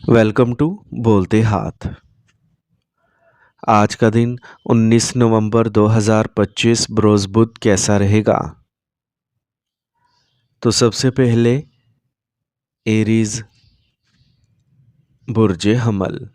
Welcome to बोलते हाथ। आज का दिन 19 नवंबर 2025 बरोज़ बुध कैसा रहेगा? तो सबसे पहले एरीज बुर्ज हमल।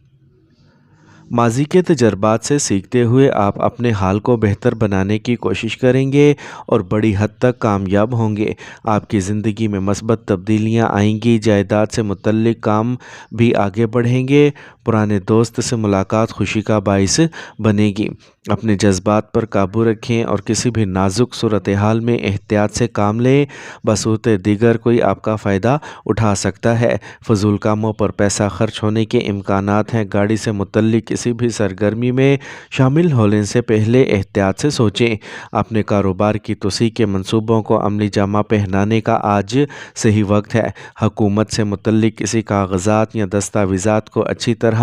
माजी के तजर्बात से सीखते हुए आप अपने हाल को बेहतर बनाने की कोशिश करेंगे और बड़ी हद तक कामयाब होंगे। आपकी ज़िंदगी में मस्बत तब्दीलियां आएंगी। जायदाद से मुतल्लिक काम भी आगे बढ़ेंगे। पुराने दोस्त से मुलाकात खुशी का बाइस बनेगी। अपने जज्बात पर काबू रखें और किसी भी नाजुक सूरत हाल में एहतियात से काम लें। बसूरत दीगर कोई आपका फ़ायदा उठा सकता है। फजूल कामों पर पैसा खर्च होने के इम्कानात हैं। गाड़ी से मुतल्लिक किसी भी सरगर्मी में शामिल होने से पहले एहतियात से सोचें। अपने कारोबार की तोसी के मंसूबों को अमली जामा पहनाने का आज सही वक्त है। हुकूमत से मुतल्लिक किसी कागजात या दस्तावेज़ात को अच्छी तरह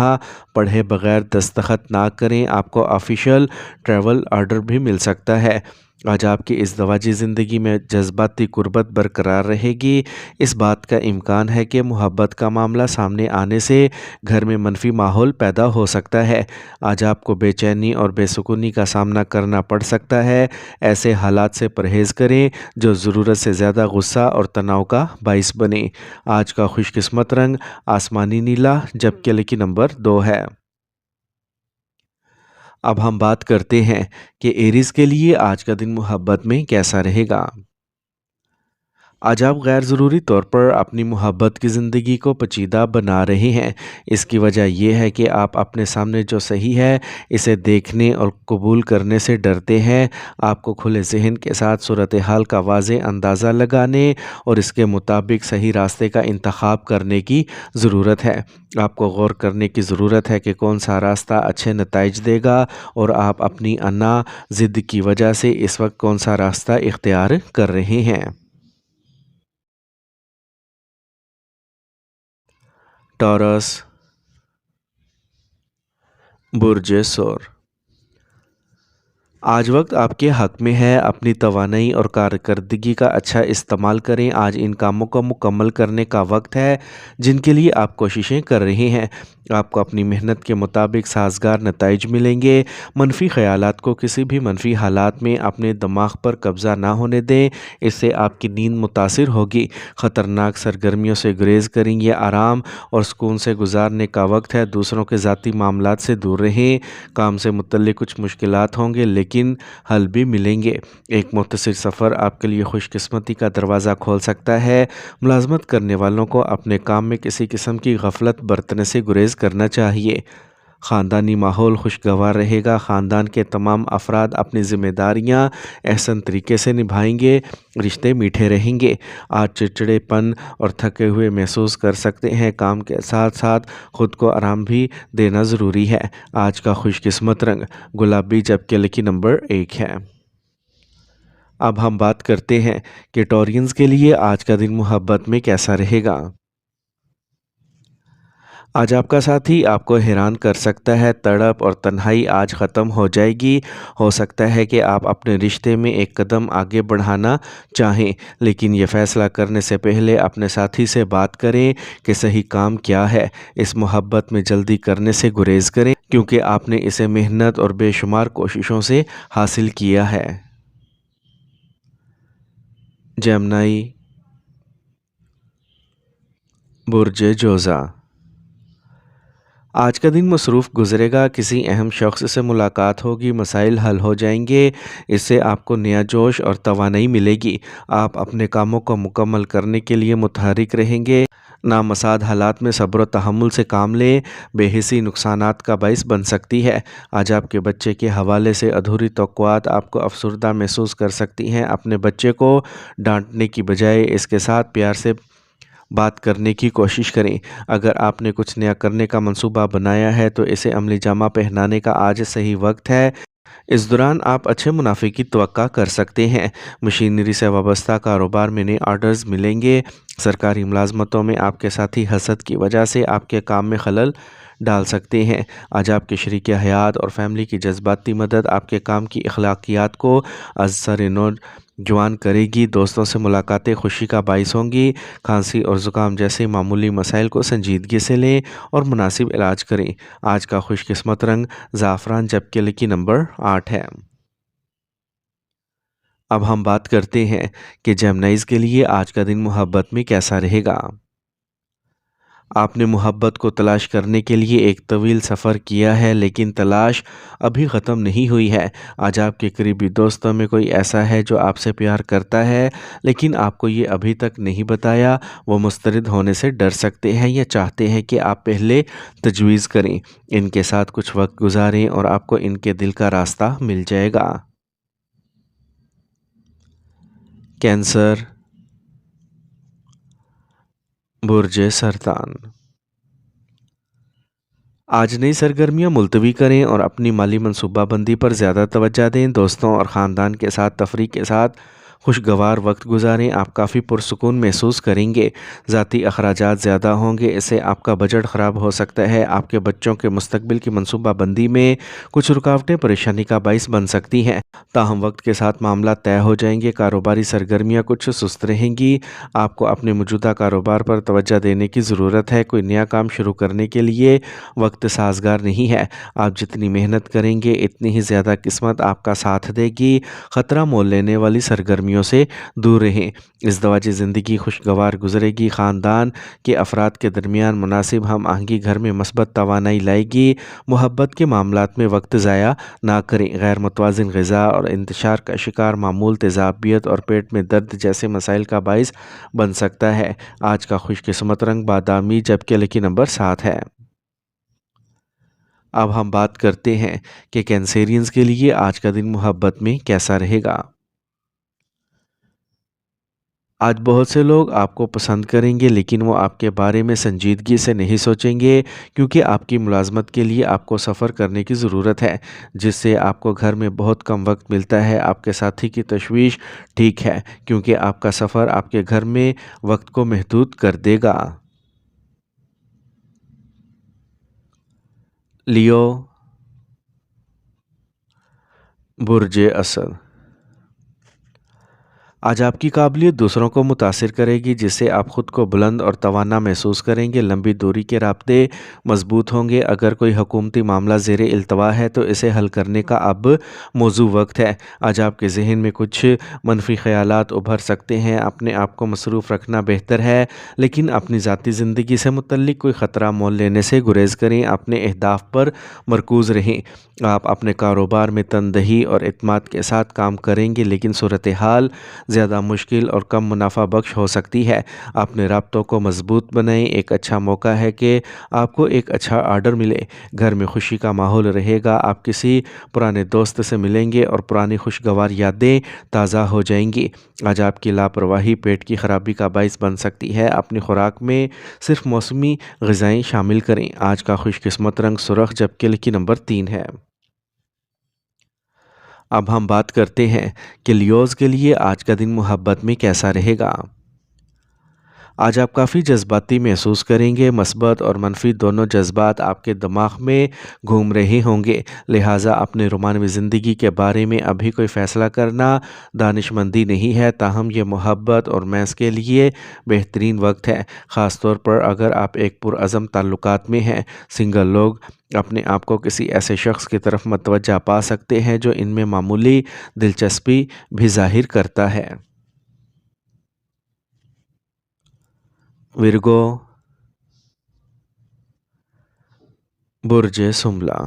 पढ़े बगैर दस्तखत ना करें। आपको ऑफिशियल ट्रैवल ऑर्डर भी मिल सकता है। आज आपकी इस दवाजी ज़िंदगी में जज्बाती कुर्बत बरकरार रहेगी। इस बात का इम्कान है कि मोहब्बत का मामला सामने आने से घर में मनफी माहौल पैदा हो सकता है। आज आपको बेचैनी और बेसुकूनी का सामना करना पड़ सकता है। ऐसे हालात से परहेज़ करें जो ज़रूरत से ज़्यादा गुस्सा और तनाव का बाइस बने। आज का खुशकिस्मत रंग आसमानी नीला जबकि लकी नंबर 2 है। अब हम बात करते हैं कि एरीज़ के लिए आज का दिन मोहब्बत में कैसा रहेगा। आज आप गैर ज़रूरी तौर पर अपनी मोहब्बत की ज़िंदगी को पेचीदा बना रहे हैं। इसकी वजह यह है कि आप अपने सामने जो सही है इसे देखने और कबूल करने से डरते हैं। आपको खुले जहन के साथ सूरत हाल का वाज़ेह अंदाज़ा लगाने और इसके मुताबिक सही रास्ते का इंतखाब करने की ज़रूरत है। आपको गौर करने की ज़रूरत है कि कौन सा रास्ता अच्छे नताइज देगा और आप अपनी अना ज़िद की वजह से इस वक्त कौन सा रास्ता इख्तियार कर रहे हैं। टॉरस बुर्ज सौर। आज वक्त आपके हक में है। अपनी तवानाई और कारकर्दगी का अच्छा इस्तेमाल करें। आज इन कामों को मुकम्मल करने का वक्त है जिनके लिए आप कोशिशें कर रहे हैं। आपको अपनी मेहनत के मुताबिक साजगार नताइज मिलेंगे। मनफी ख्यालात को किसी भी मनफी हालात में अपने दिमाग पर कब्ज़ा ना होने दें। इससे आपकी नींद मुतासिर होगी। ख़तरनाक सरगर्मियों से गुरेज करेंगे। आराम और सुकून से गुजारने का वक्त है। दूसरों के ज़ाती मामलात से दूर रहें। काम से मुतल्लिक कुछ मुश्किलात होंगे लेकिन हल भी मिलेंगे। एक मुख्तसर सफ़र आपके लिए खुशकिस्मती का दरवाज़ा खोल सकता है। मुलाजमत करने वालों को अपने काम में किसी किस्म की गफलत बरतने से गुरेज करना चाहिए। ख़ानदानी माहौल खुशगवार रहेगा। ख़ानदान के तमाम अफराद अपनी ज़िम्मेदारियाँ एहसन तरीके से निभाएंगे। रिश्ते मीठे रहेंगे। आज चिड़चिड़ेपन और थके हुए महसूस कर सकते हैं। काम के साथ साथ खुद को आराम भी देना ज़रूरी है। आज का खुशकिस्मत रंग गुलाबी जबकि लकी नंबर 1 है। अब हम बात करते हैं कि टॉरियंस के लिए आज का दिन मोहब्बत में कैसा रहेगा। आज आपका साथी आपको हैरान कर सकता है। तड़प और तन्हाई आज ख़त्म हो जाएगी। हो सकता है कि आप अपने रिश्ते में एक कदम आगे बढ़ाना चाहें लेकिन ये फ़ैसला करने से पहले अपने साथी से बात करें कि सही काम क्या है। इस मोहब्बत में जल्दी करने से गुरेज करें क्योंकि आपने इसे मेहनत और बेशुमार कोशिशों से हासिल किया है। जेमिनी बुर्ज जोज़ा। आज का दिन मसरूफ़ गुजरेगा। किसी अहम शख्स से मुलाकात होगी। मसाइल हल हो जाएंगे। इससे आपको नया जोश और तवानाई मिलेगी। आप अपने कामों को मुकम्मल करने के लिए मुतहरिक रहेंगे। नामसाद हालात में सब्र व तहम्मुल से काम लें। बेहिसी नुकसानात का बाइस बन सकती है। आज आपके बच्चे के हवाले से अधूरी तवक्कुआत आपको अफसरदा महसूस कर सकती हैं। अपने बच्चे को डांटने की बजाय इसके साथ प्यार से बात करने की कोशिश करें। अगर आपने कुछ नया करने का मंसूबा बनाया है तो इसे अमली जामा पहनाने का आज सही वक्त है। इस दौरान आप अच्छे मुनाफे की तवक्का कर सकते हैं। मशीनरी से वाबस्ता कारोबार में नए ऑर्डर्स मिलेंगे। सरकारी मुलाजमतों में आपके साथी हसद की वजह से आपके काम में खलल डाल सकते हैं। आज आपके शरीक हयात और फैमिली की जज्बाती मदद आपके काम की अखलाकियात को असर नौ जवान करेगी, दोस्तों से मुलाकातें खुशी का बाइस होंगी। खांसी और ज़ुकाम जैसे मामूली मसाइल को संजीदगी से लें और मुनासिब इलाज करें। आज का खुशकिस्मत रंग ज़ाफ़रान जबकि लकी नंबर 8 है। अब हम बात करते हैं कि जेमिनीज़ के लिए आज का दिन मोहब्बत में कैसा रहेगा। आपने मोहब्बत को तलाश करने के लिए एक तवील सफ़र किया है, लेकिन तलाश अभी ख़त्म नहीं हुई है। आज आपके करीबी दोस्तों में कोई ऐसा है जो आपसे प्यार करता है, लेकिन आपको ये अभी तक नहीं बताया। वो मुस्तरद होने से डर सकते हैं या चाहते हैं कि आप पहले तजवीज़ करें। इनके साथ कुछ वक्त गुजारें और आपको इनके दिल का रास्ता मिल जाएगा। कैंसर, बुर्ज सरतान। आज नई सरगर्मियाँ मुलतवी करें और अपनी माली मनसूबाबंदी पर ज़्यादा तवज्जो दें। दोस्तों और ख़ानदान के साथ तफरीह के साथ खुशगवार वक्त गुजारें। आप काफ़ी पुरसुकून महसूस करेंगे। ज़ाती अखराजात ज़्यादा होंगे, इससे आपका बजट ख़राब हो सकता है। आपके बच्चों के मुस्तकबिल की मनसूबाबंदी में कुछ रुकावटें परेशानी का बाइस बन सकती हैं। ताहम वक्त के साथ मामला तय हो जाएंगे। कारोबारी सरगर्मियाँ कुछ सुस्त रहेंगी। आपको अपने मौजूदा कारोबार पर तवज्जो देने की ज़रूरत है। कोई नया काम शुरू करने के लिए वक्त साजगार नहीं है। आप जितनी मेहनत करेंगे इतनी ही ज़्यादा किस्मत आपका साथ देगी। ख़तरा मोल लेने वाली सरगर्मियों से दूर रहें। इस दवाजी ज़िंदगी खुशगवार गुजरेगी। ख़ानदान के अफराद के दरमियान मुनासिब हम आहंगी घर में मस्बत तवानाई लाएगी। मोहब्बत के मामलात में वक्त ज़ाया ना करें। गैर मुतवाज़िन ग़िज़ा और इंतशार का शिकार मामूल तेज़ाबियत और पेट में दर्द जैसे मसाइल का बाइस बन सकता है। आज का खुशकिस्मत रंग बादामी जबकि लकी नंबर 7 है। अब हम बात करते हैं कि कैंसेरियंस के लिए आज का दिन मोहब्बत में कैसा रहेगा। आज बहुत से लोग आपको पसंद करेंगे, लेकिन वो आपके बारे में संजीदगी से नहीं सोचेंगे, क्योंकि आपकी मुलाजमत के लिए आपको सफ़र करने की ज़रूरत है, जिससे आपको घर में बहुत कम वक्त मिलता है। आपके साथी की तशवीश ठीक है, क्योंकि आपका सफ़र आपके घर में वक्त को महदूद कर देगा। लियो, बुर्ज असद। आज आपकी काबिलियत दूसरों को मुतासिर करेगी, जिससे आप ख़ुद को बुलंद और तवाना महसूस करेंगे। लंबी दूरी के राब्ते मजबूत होंगे। अगर कोई हुकूमती मामला ज़ेरे इल्तवा है तो इसे हल करने का अब मौजू वक्त है। आज आपके जहन में कुछ मनफी ख़यालात उभर सकते हैं। अपने आप को मसरूफ़ रखना बेहतर है, लेकिन अपनी ज़ाती ज़िंदगी से मुतल्लिक कोई ख़तरा मोल लेने से गुरेज़ करें। अपने अहदाफ़ पर मरकूज़ रहें। आप अपने कारोबार में तनदही और इत्मीनान के साथ काम करेंगे, लेकिन सूरत हाल ज़्यादा मुश्किल और कम मुनाफा बख्श हो सकती है। अपने राब्तों को मजबूत बनाएं। एक अच्छा मौका है कि आपको एक अच्छा आर्डर मिले। घर में खुशी का माहौल रहेगा। आप किसी पुराने दोस्त से मिलेंगे और पुरानी खुशगवार यादें ताज़ा हो जाएंगी। आज आपकी लापरवाही पेट की खराबी का बाइस बन सकती है। अपनी खुराक में सिर्फ मौसमी ग़िज़ाएँ शामिल करें। आज का खुशकिस्मत रंग सुर्ख जबकि लकी नंबर 3 है। अब हम बात करते हैं कि लियोज़ के लिए आज का दिन मोहब्बत में कैसा रहेगा। आज आप काफ़ी जज्बाती महसूस करेंगे। मस्बत और मनफी दोनों जज्बात आपके दिमाग में घूम रहे होंगे, लिहाजा अपने रोमानवी ज़िंदगी के बारे में अभी कोई फ़ैसला करना दानिशमंदी नहीं है। ताहम यह मोहब्बत और मैस के लिए बेहतरीन वक्त है, ख़ास तौर पर अगर आप एक पुरअज़म ताल्लुकात में हैं। सिंगल लोग अपने आप को किसी ऐसे शख्स की तरफ मतवज्जा पा सकते हैं जो इनमें मामूली दिलचस्पी भी ज़ाहिर करता है। विर्गो, बुर्ज सुमला।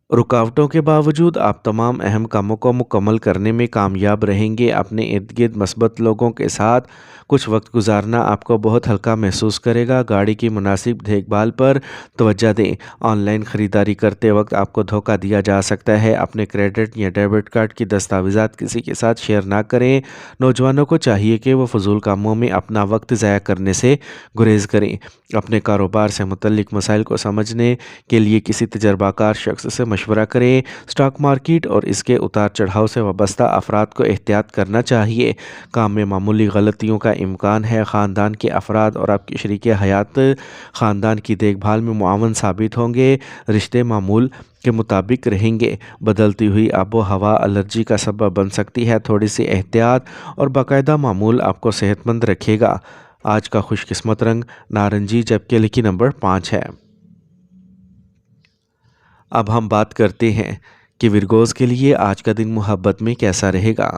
रुकावटों के बावजूद आप तमाम अहम कामों को मुकम्मल करने में कामयाब रहेंगे। अपने इर्द गिर्द मस्बत लोगों के साथ कुछ वक्त गुजारना आपको बहुत हल्का महसूस करेगा। गाड़ी की मुनासिब देखभाल पर तवज्जो दें। ऑनलाइन ख़रीदारी करते वक्त आपको धोखा दिया जा सकता है। अपने क्रेडिट या डेबिट कार्ड की दस्तावेज़ात किसी के साथ शेयर ना करें। नौजवानों को चाहिए कि वो फजूल कामों में अपना वक्त ज़ाया करने से गुरेज़ करें। अपने कारोबार से मुतल्लिक मसाइल को समझने के लिए किसी तजर्बाकार शख्स से मशवरा मशवरा करें। स्टॉक मार्केट और इसके उतार चढ़ाव से वाबस्ता अफराद को एहतियात करना चाहिए। काम में मामूली गलतियों का इम्कान है। ख़ानदान के अफराद और आपकी शरीक हयात ख़ानदान की देखभाल में मुआवन साबित होंगे। रिश्ते मामूल के मुताबिक रहेंगे। बदलती हुई आबो हवा एलर्जी का सबब बन सकती है। थोड़ी सी एहतियात और बाकायदा मामूल आपको सेहतमंद रखेगा। आज का खुशकिस्मत रंग नारंगी, जबकि लकी नंबर 5 है। अब हम बात करते हैं कि विरगोज़ के लिए आज का दिन मोहब्बत में कैसा रहेगा।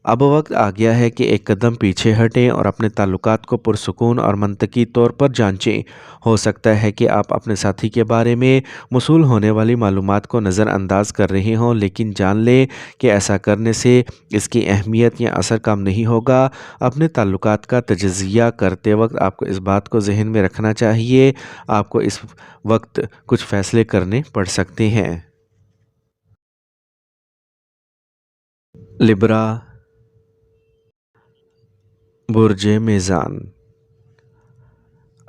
अब वक्त आ गया है कि एक कदम पीछे हटें और अपने ताल्लुकात को पुरसुकून और मंतकी तौर पर जांचें। हो सकता है कि आप अपने साथी के बारे में मौसूल होने वाली मालूमात को नज़रअंदाज कर रहे हों, लेकिन जान लें कि ऐसा करने से इसकी अहमियत या असर कम नहीं होगा। अपने ताल्लुकात का तजज़िया करते वक्त आपको इस बात को जहन में रखना चाहिए, आपको इस वक्त कुछ फ़ैसले करने पड़ सकते हैं। लिब्रा, बुर्ज मीज़ान।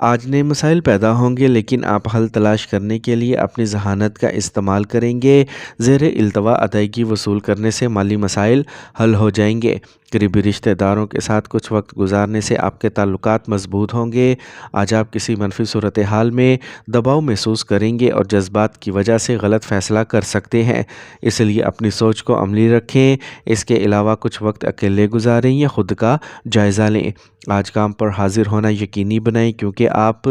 आज नए मसाइल पैदा होंगे, लेकिन आप हल तलाश करने के लिए अपनी जहानत का इस्तेमाल करेंगे। ज़ेर इल्तवा अदायगी वसूल करने से माली मसाइल हल हो जाएंगे। करीबी रिश्तेदारों के साथ कुछ वक्त गुजारने से आपके ताल्लुकात मजबूत होंगे। आज आप किसी मनफी सूरत हाल में दबाव महसूस करेंगे और जज्बात की वजह से गलत फ़ैसला कर सकते हैं, इसलिए अपनी सोच को अमली रखें। इसके अलावा कुछ वक्त अकेले गुजारें या ख़ुद का जायज़ा लें। आज काम पर हाजिर होना यकीनी बनाएं, क्योंकि आप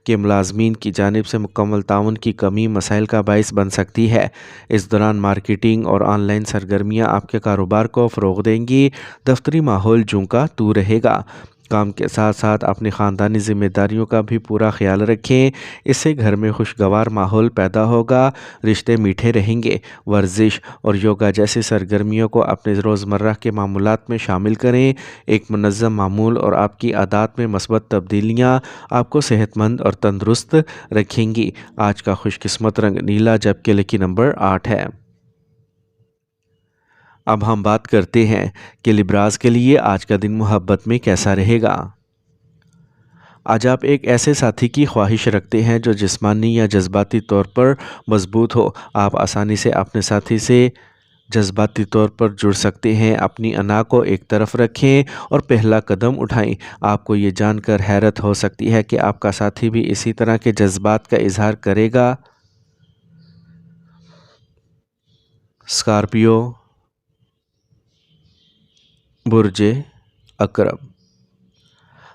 के मुलाजमीन की जानिब से मुकम्मल ताउन की कमी मसाइल का बाइस बन सकती है। इस दौरान मार्केटिंग और ऑनलाइन सरगर्मियाँ आपके कारोबार को फ़रोग़ देंगी। दफ्तरी माहौल जूं का तू रहेगा। काम के साथ साथ अपनी ख़ानदानी ज़िम्मेदारियों का भी पूरा ख्याल रखें, इससे घर में खुशगवार माहौल पैदा होगा। रिश्ते मीठे रहेंगे। वर्जिश और योगा जैसी सरगर्मियों को अपने रोज़मर्रा के मामूलात में शामिल करें। एक मुनज़्ज़म मामूल और आपकी आदत में मस्बत तब्दीलियाँ आपको सेहतमंद और तंदुरुस्त रखेंगी। आज का खुशकिस्मत रंग नीला, जबकि लकी नंबर 8 है। अब हम बात करते हैं कि लिब्रास के लिए आज का दिन मोहब्बत में कैसा रहेगा। आज आप एक ऐसे साथी की ख्वाहिश रखते हैं जो जिस्मानी या जज्बाती तौर पर मजबूत हो। आप आसानी से अपने साथी से जज्बाती तौर पर जुड़ सकते हैं। अपनी अना को एक तरफ रखें और पहला कदम उठाएं। आपको ये जानकर हैरत हो सकती है कि आपका साथी भी इसी तरह के जज्बात का इजहार करेगा। स्कॉर्पियो, बुर्ज अकरब।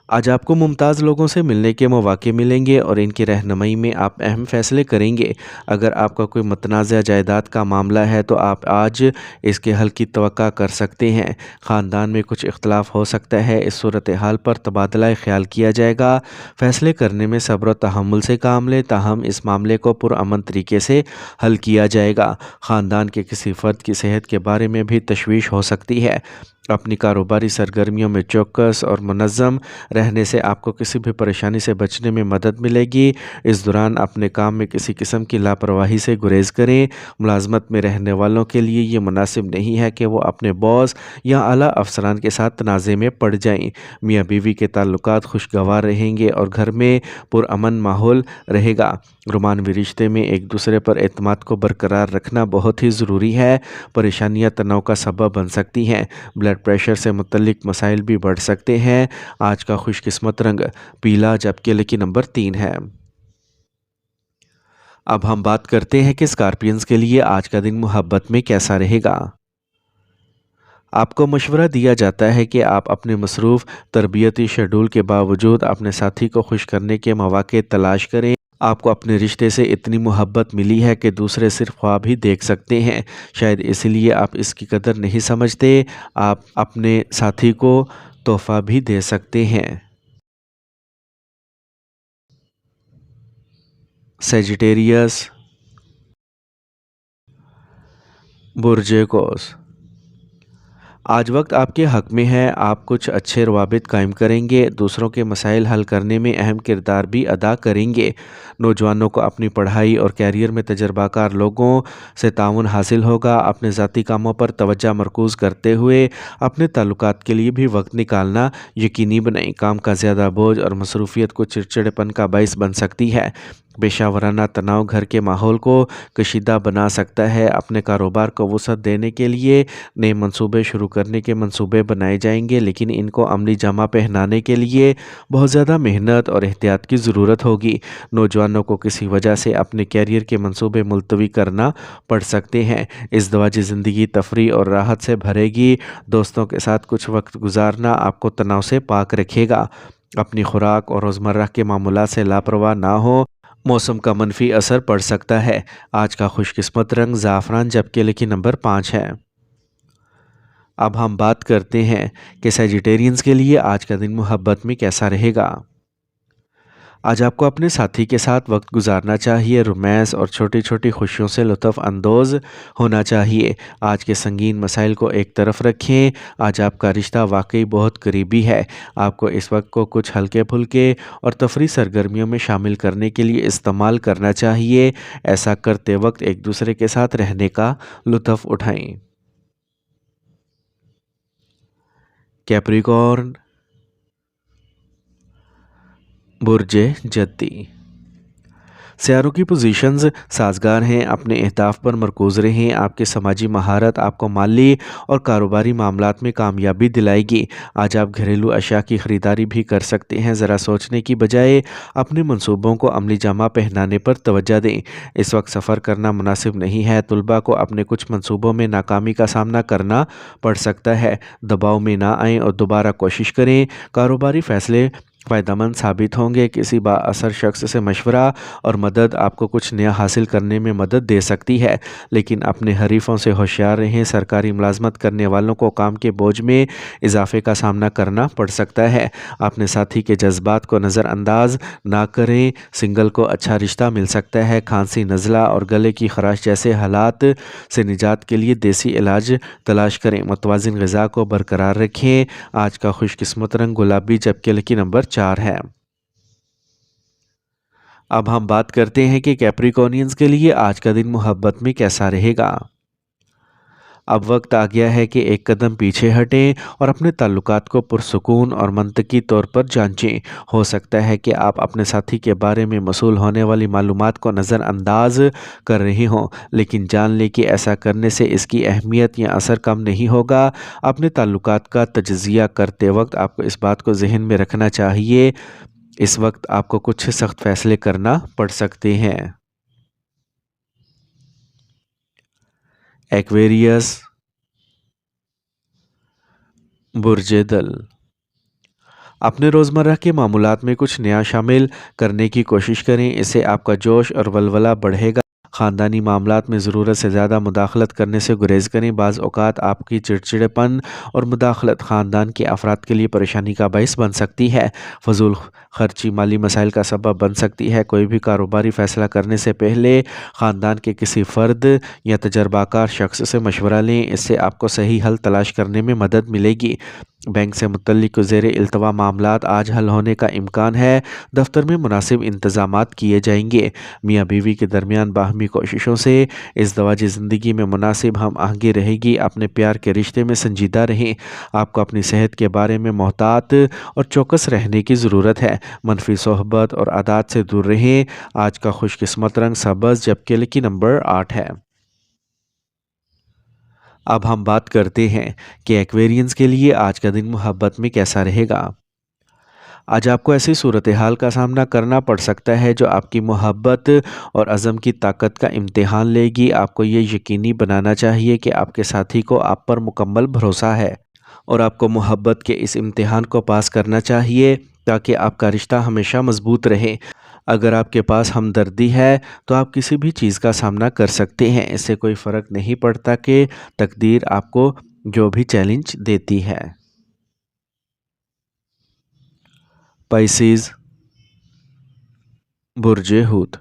आज आपको मुमताज़ लोगों से मिलने के मौके मिलेंगे और इनकी रहनुमाई में आप अहम फ़ैसले करेंगे। अगर आपका कोई मुतनाज़ा जायदाद का मामला है तो आप आज इसके हल की तवक्का कर सकते हैं। ख़ानदान में कुछ इख्तलाफ हो सकता है, इस सूरत हाल पर तबादला ख्याल किया जाएगा। फ़ैसले करने में सब्र और तहम्मुल से काम लें, ताहम इस मामले को पुरअमन तरीके से हल किया जाएगा। ख़ानदान के किसी फ़र्द की सेहत के बारे में भी तशवीश हो सकती है। अपनी कारोबारी सरगर्मियों में चौकस और मुनज़्ज़म रहने से आपको किसी भी परेशानी से बचने में मदद मिलेगी। इस दौरान अपने काम में किसी किस्म की लापरवाही से गुरेज करें। मुलाजमत में रहने वालों के लिए ये मुनासिब नहीं है कि वो अपने बॉस या आला अफसरान के साथ तनाज़े में पड़ जाएं। मियाँ बीवी के ताल्लुकात खुशगवार रहेंगे और घर में पुरअमन माहौल रहेगा। रोमानवी रिश्ते में एक दूसरे पर एतमाद को बरकरार रखना बहुत ही ज़रूरी है। परेशानियाँ तनाव का सबब बन सकती हैं। ब्लड प्रेशर से मुतल्लिक मसाइल भी बढ़ सकते हैं। आज का खुशकिस्मत रंग पीला, जबकि लकी नंबर 3 है। अब हम बात करते हैं कि स्कॉर्पियंस के लिए आज का दिन मोहब्बत में कैसा रहेगा। आपको मशवरा दिया जाता है कि आप अपने मसरूफ़ तरबियती शेड्यूल के बावजूद अपने साथी को खुश करने के मौके तलाश करें। आपको अपने रिश्ते से इतनी मोहब्बत मिली है कि दूसरे सिर्फ ख्वाब ही देख सकते हैं। शायद इसलिए आप इसकी कदर नहीं समझते। आप अपने साथी को तोहफ़ा भी दे सकते हैं। सेजिटेरियस, बुर्ज कौस। आज वक्त आपके हक़ में है। आप कुछ अच्छे रवाबित कायम करेंगे, दूसरों के मसाइल हल करने में अहम किरदार भी अदा करेंगे। नौजवानों को अपनी पढ़ाई और कैरियर में तजर्बाकार लोगों से ताउन हासिल होगा। अपने ज़ाती कामों पर तवज्जो मरकूज़ करते हुए अपने ताल्लुकात के लिए भी वक्त निकालना यकीनी बनाएं। काम का ज़्यादा बोझ और मसरूफ़ियत को चिड़चिड़ेपन का बाइस बन सकती है। पेशा वराना तनाव घर के माहौल को कशीदा बना सकता है। अपने कारोबार को वसअत देने के लिए नए मंसूबे शुरू करने के मंसूबे बनाए जाएंगे, लेकिन इनको अमली जामा पहनाने के लिए बहुत ज़्यादा मेहनत और एहतियात की ज़रूरत होगी। नौजवानों को किसी वजह से अपने कैरियर के मंसूबे मुलतवी करना पड़ सकते हैं। इस दवाजी ज़िंदगी तफरी और राहत से भरेगी। दोस्तों के साथ कुछ वक्त गुजारना आपको तनाव से पाक रखेगा। अपनी खुराक और रोज़मर्रा के मामूलात से लापरवाह ना हो। मौसम का मनफी असर पड़ सकता है। आज का खुशकिस्मत रंग ज़ाफ़रान जबकि लिखी नंबर 5 है। अब हम बात करते हैं कि सेजिटेरियंस के लिए आज का दिन मोहब्बत में कैसा रहेगा। आज आपको अपने साथी के साथ वक्त गुजारना चाहिए। रोमांस और छोटी छोटी खुशियों से लुत्फ़ अंदोज़ होना चाहिए। आज के संगीन मसाइल को एक तरफ रखें। आज आपका रिश्ता वाकई बहुत करीबी है। आपको इस वक्त को कुछ हल्के फुल्के और तफरी सरगर्मियों में शामिल करने के लिए इस्तेमाल करना चाहिए। ऐसा करते वक्त एक दूसरे के साथ रहने का लुत्फ़ उठाएं। कैप्रिकॉर्न, बुर्जे जद्दी। सियारों की पोजीशंस साजगार हैं। अपने अहदाफ पर मरकूज़ रहें। आपकी समाजी महारत आपको माली और कारोबारी मामलात में कामयाबी दिलाएगी। आज आप घरेलू अशिया की ख़रीदारी भी कर सकते हैं। ज़रा सोचने की बजाय अपने मंसूबों को अमली जामा पहनाने पर तवज्जो दें। इस वक्त सफ़र करना मुनासिब नहीं है। तुलबा को अपने कुछ मंसूबों में नाकामी का सामना करना पड़ सकता है। दबाव में ना आएँ और दोबारा कोशिश करें। कारोबारी फ़ैसले फ़ायदेमंद साबित होंगे। किसी बाअसर शख्स से मशवरा और मदद आपको कुछ नया हासिल करने में मदद दे सकती है, लेकिन अपने हरीफों से होशियार रहें। सरकारी मुलाजमत करने वालों को काम के बोझ में इजाफे का सामना करना पड़ सकता है। अपने साथी के जज्बात को नज़रअंदाज ना करें। सिंगल को अच्छा रिश्ता मिल सकता है। खांसी, नज़ला और गले की खराश जैसे हालात से निजात के लिए देसी इलाज तलाश करें। मुतवाज़िन ग़िज़ा को बरकरार रखें। आज का खुशकिस्मत रंग गुलाबी जबकि लकी नंबर 4 है। अब हम बात करते हैं कि कैप्रिकॉर्नियंस के लिए आज का दिन मोहब्बत में कैसा रहेगा। अब वक्त आ गया है कि एक कदम पीछे हटें और अपने ताल्लुकात को पुरसुकून और मंतकी तौर पर जांचें। हो सकता है कि आप अपने साथी के बारे में मसूल होने वाली मालूमात को नज़रअंदाज कर रहे हों, लेकिन जान लें कि ऐसा करने से इसकी अहमियत या असर कम नहीं होगा। अपने ताल्लुकात का तजज़िया करते वक्त आपको इस बात को जहन में रखना चाहिए, इस वक्त आपको कुछ सख्त फैसले करना पड़ सकते हैं। एक्वेरियस, बुर्जे दल। अपने रोज़मर्रा के मामूलात में कुछ नया शामिल करने की कोशिश करें। इससे आपका जोश और वलवला बढ़ेगा। ख़ानदानी मामलात में ज़रूरत से ज़्यादा मुदाखलत करने से गुरेज़ करें। बाज़ औक़ात आपकी चिड़चिड़ेपन और मुदाखलत ख़ानदान के अफराद के लिए परेशानी का बाइस बन सकती है। फ़जूल खर्ची माली मसाइल का सबब बन सकती है। कोई भी कारोबारी फ़ैसला करने से पहले ख़ानदान के किसी फ़र्द या तजर्बाकार शख्स से मशवरा लें। इससे आपको सही हल तलाश करने में मदद मिलेगी। बैंक से मुतल्लिक़ ज़ेरे इल्तवा मामलात आज हल होने का इम्कान है। दफ्तर में मुनासिब इंतज़ामात किए जाएंगे। मियाँ बीवी के दरमियान बाहमी कोशिशों से इस दवाजी ज़िंदगी में मुनासिब हम आहंगी रहेगी। अपने प्यार के रिश्ते में संजीदा रहें। आपको अपनी सेहत के बारे में मोहतात और चौकस रहने की ज़रूरत है। मनफी सोहबत और आदात से दूर रहें। आज का खुशकिस्मत रंग सब्ज़ जबकि लकी नंबर 8 है। अब हम बात करते हैं कि एक्वेरियंस के लिए आज का दिन मोहब्बत में कैसा रहेगा। आज आपको ऐसी सूरत हाल का सामना करना पड़ सकता है जो आपकी मोहब्बत और अज़म की ताकत का इम्तिहान लेगी। आपको ये यकीनी बनाना चाहिए कि आपके साथी को आप पर मुकम्मल भरोसा है और आपको मोहब्बत के इस इम्तिहान को पास करना चाहिए ताकि आपका रिश्ता हमेशा मजबूत रहे। अगर आपके पास हमदर्दी है तो आप किसी भी चीज़ का सामना कर सकते हैं। इससे कोई फ़र्क नहीं पड़ता कि तकदीर आपको जो भी चैलेंज देती है। पाइसेस, बुर्जे हूत।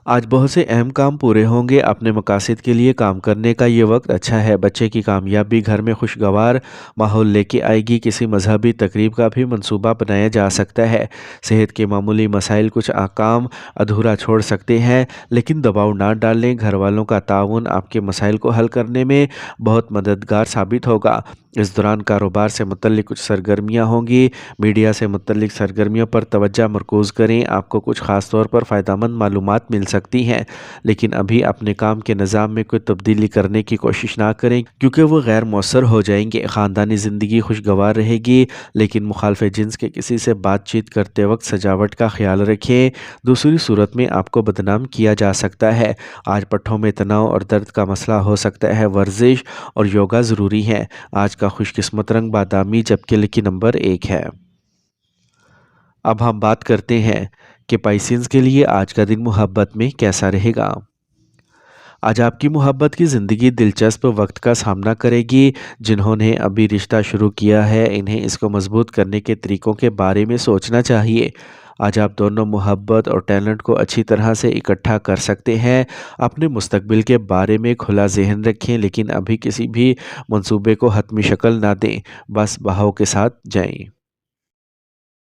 आज बहुत से अहम काम पूरे होंगे। अपने मकासद के लिए काम करने का ये वक्त अच्छा है। बच्चे की कामयाबी घर में खुशगवार माहौल लेके आएगी। किसी मजहबी तकरीब का भी मंसूबा बनाया जा सकता है। सेहत के मामूली मसाइल कुछ काम अधूरा छोड़ सकते हैं, लेकिन दबाव ना डालें। घर वालों का ताउन आपके मसाइल को हल करने में बहुत मददगार साबित होगा। इस दौरान कारोबार से मुतल्लिक कुछ सरगर्मियाँ होंगी। मीडिया से मुतल्लिक सरगर्मियों पर तवज्जो मरकूज़ करें। आपको कुछ ख़ास तौर पर फ़ायदेमंद मालूमात मिल सकती हैं, लेकिन अभी अपने काम के निज़ाम में कोई तब्दीली करने की कोशिश ना करें, क्योंकि वो गैर मौसर हो जाएंगे। ख़ानदानी ज़िंदगी खुशगवार रहेगी, लेकिन मुखालफ जिन्स के किसी से बातचीत करते वक्त सजावट का ख्याल रखें। दूसरी सूरत में आपको बदनाम किया जा सकता है। आज पट्ठों में तनाव और दर्द का मसला हो सकता है। वर्जिश और योगा ज़रूरी है। आज का खुशकिस्मत रंग बादामी, जबकि लकी नंबर 1 है। अब हम बात करते हैं कि पाइसेंस के लिए आज का दिन मोहब्बत में कैसा रहेगा। आज आपकी मोहब्बत की ज़िंदगी दिलचस्प वक्त का सामना करेगी। जिन्होंने अभी रिश्ता शुरू किया है, इन्हें इसको मजबूत करने के तरीक़ों के बारे में सोचना चाहिए। आज आप दोनों मोहब्बत और टैलेंट को अच्छी तरह से इकट्ठा कर सकते हैं। अपने मुस्तकबिल के बारे में खुला ज़हन रखें, लेकिन अभी किसी भी मंसूबे को हतमी शक्ल ना दें। बस बहाव के साथ जाएं।